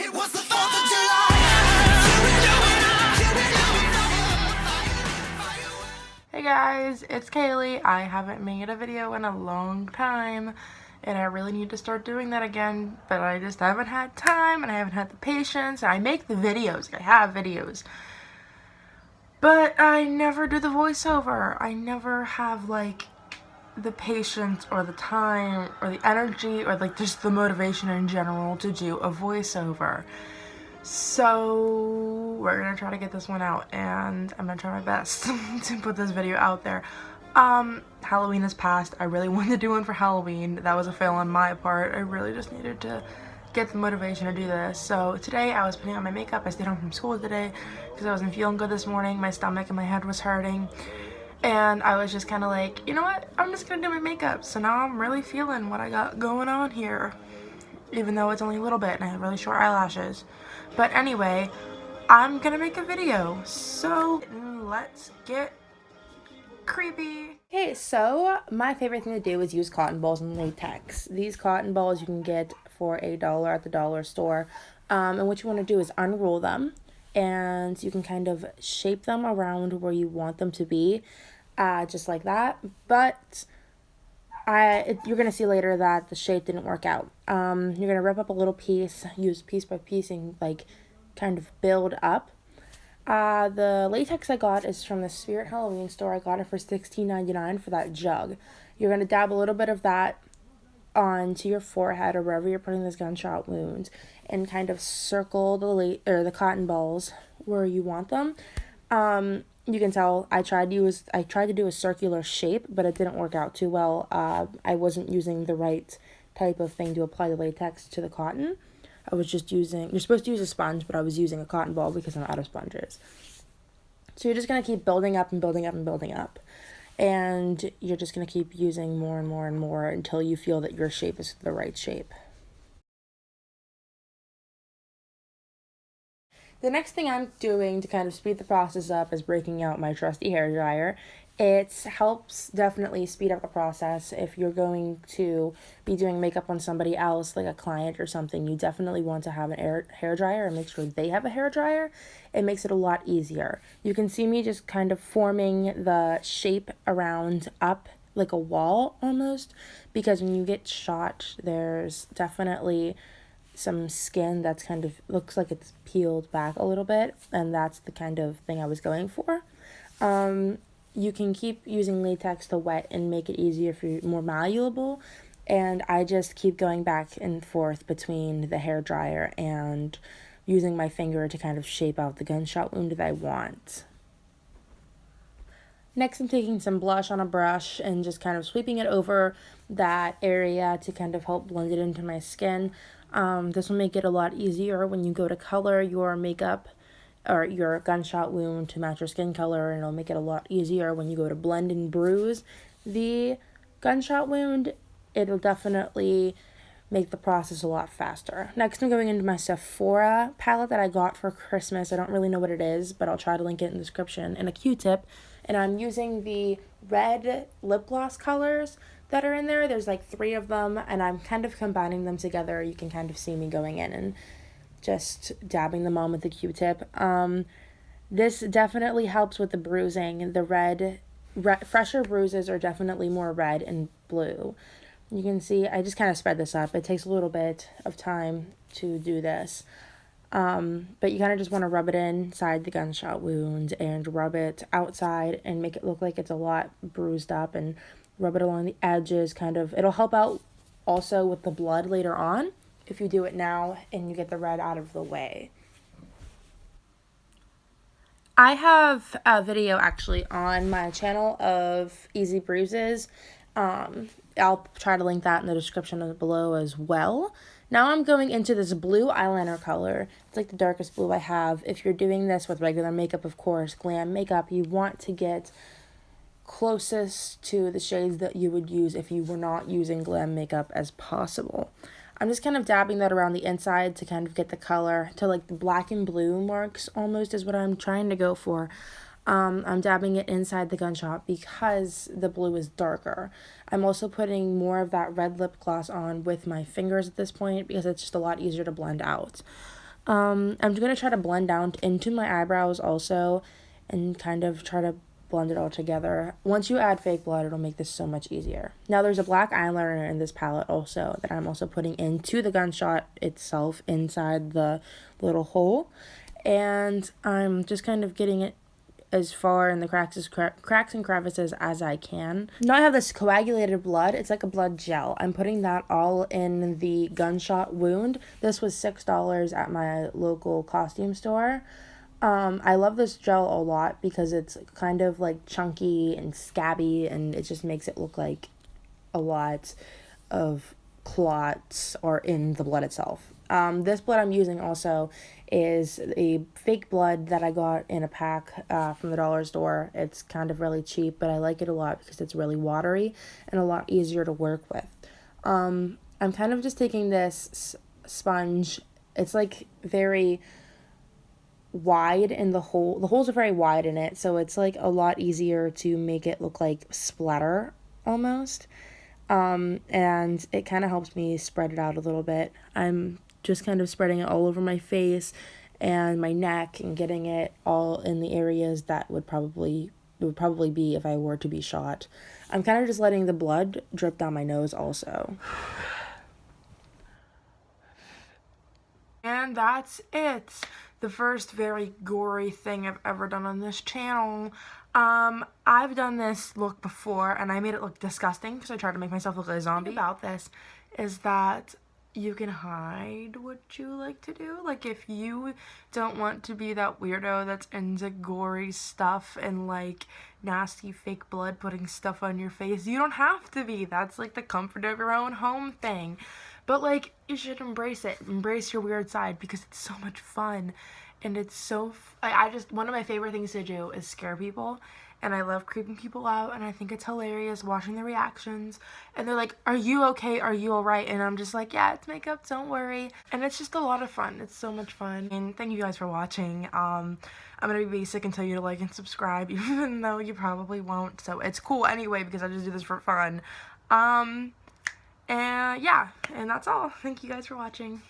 It was the 4th of July. Hey guys, it's Kaylee. I haven't made a video in a long time and I really need to start doing that again, but I just haven't had time and I haven't had the patience. I make the videos, I have videos, but I never do the voiceover. I never have like the patience or the time or the energy or like just the motivation in general to do a voiceover. So we're gonna try to get this one out and I'm gonna try my best to put this video out there. Halloween has passed. I really wanted to do one for Halloween. That was a fail on my part. I really just needed to get the motivation to do this. So today I was putting on my makeup. I stayed home from school today because I wasn't feeling good this morning. My stomach and my head was hurting. And I was just kind of like, you know what? I'm just gonna do my makeup. So now I'm really feeling what I got going on here. Even though it's only a little bit and I have really short eyelashes. But anyway, I'm gonna make a video. So let's get creepy. Okay, so my favorite thing to do is use cotton balls and latex. These cotton balls you can get for $1 at the dollar store. And what you want to do is unroll them and you can kind of shape them around where you want them to be, just like that. But you're going to see later that the shape didn't work out. You're going to rip up a little piece, use piece by piece and like kind of build up. The latex I got is from the Spirit Halloween store. I got it for $16.99 for that jug. You're going to dab a little bit of that onto your forehead or wherever you're putting this gunshot wound and kind of circle the cotton balls where you want them. You can tell I tried to do a circular shape, but it didn't work out too well. I wasn't using the right type of thing to apply the latex to the cotton. I was just using, you're supposed to use a sponge, but I was using a cotton ball because I'm out of sponges. So you're just going to keep building up and building up and building up. And you're just going to keep using more and more and more until you feel that your shape is the right shape. The next thing I'm doing to kind of speed the process up is breaking out my trusty hairdryer. It helps definitely speed up the process. If you're going to be doing makeup on somebody else, like a client or something, you definitely want to have an hairdryer and make sure they have a hairdryer. It makes it a lot easier. You can see me just kind of forming the shape around up like a wall almost, because when you get shot, there's definitely some skin that's kind of looks like it's peeled back a little bit, and that's the kind of thing I was going for. You can keep using latex to wet and make it easier for you, more malleable, and I just keep going back and forth between the hairdryer and using my finger to kind of shape out the gunshot wound that I want. Next, I'm taking some blush on a brush and just kind of sweeping it over that area to kind of help blend it into my skin. This will make it a lot easier when you go to color your makeup or your gunshot wound to match your skin color, and it'll make it a lot easier when you go to blend and bruise the gunshot wound. It'll definitely make the process a lot faster. Next, I'm going into my Sephora palette that I got for Christmas. I don't really know what it is, but I'll try to link it in the description, and a Q-tip. And I'm using the red lip gloss colors that are in there. There's like 3 of them, and I'm kind of combining them together. You can kind of see me going in and just dabbing them on with the Q-tip. This definitely helps with the bruising. The fresher bruises are definitely more red and blue. You can see I just kind of spread this up. It takes a little bit of time to do this. But you kind of just want to rub it inside the gunshot wound and rub it outside and make it look like it's a lot bruised up, and rub it along the edges. It'll help out also with the blood later on if you do it now and you get the red out of the way. I have a video actually on my channel of easy bruises. I'll try to link that in the description below as well. Now I'm going into this blue eyeliner color. It's like the darkest blue I have. If you're doing this with regular makeup, of course, glam makeup, you want to get closest to the shades that you would use if you were not using glam makeup as possible. I'm just kind of dabbing that around the inside to kind of get the color to like the black and blue marks almost is what I'm trying to go for. I'm dabbing it inside the gunshot because the blue is darker. I'm also putting more of that red lip gloss on with my fingers at this point because it's just a lot easier to blend out. I'm just going to try to blend down into my eyebrows also and kind of try to blend it all together. Once you add fake blood, it'll make this so much easier. Now there's a black eyeliner in this palette also that I'm also putting into the Gunshot itself inside the little hole. And I'm just kind of getting it as far in the cracks and crevices as I can. Now I have this coagulated blood. It's like a blood gel. I'm putting that all in the Gunshot wound. This was $6 at my local costume store. I love this gel a lot because it's kind of like chunky and scabby, and it just makes it look like a lot of clots are in the blood itself. This blood I'm using also is a fake blood that I got in a pack from the dollar store. It's kind of really cheap, but I like it a lot because it's really watery and a lot easier to work with. I'm kind of just taking this sponge. It's like very wide in the hole. The holes are very wide in it, so it's like a lot easier to make it look like splatter almost. And it kind of helps me spread it out a little bit. I'm just kind of spreading it all over my face and my neck and getting it all in the areas that would probably be if I were to be shot. I'm kind of just letting the blood drip down my nose also. And that's it. The first very gory thing I've ever done on this channel. I've done this look before and I made it look disgusting because I tried to make myself look like a zombie. The thing about this is that you can hide what you like to do. Like, if you don't want to be that weirdo that's into gory stuff and like nasty fake blood putting stuff on your face, you don't have to be. That's like the comfort of your own home thing. But like, you should embrace it. Embrace your weird side because it's so much fun. And it's so, I just, one of my favorite things to do is scare people. And I love creeping people out, and I think it's hilarious watching their reactions. And they're like, are you okay? Are you alright? And I'm just like, yeah, it's makeup, don't worry. And it's just a lot of fun. It's so much fun. And thank you guys for watching. I'm gonna be basic and tell you to like and subscribe, even though you probably won't. So it's cool anyway, because I just do this for fun. And yeah, and that's all. Thank you guys for watching.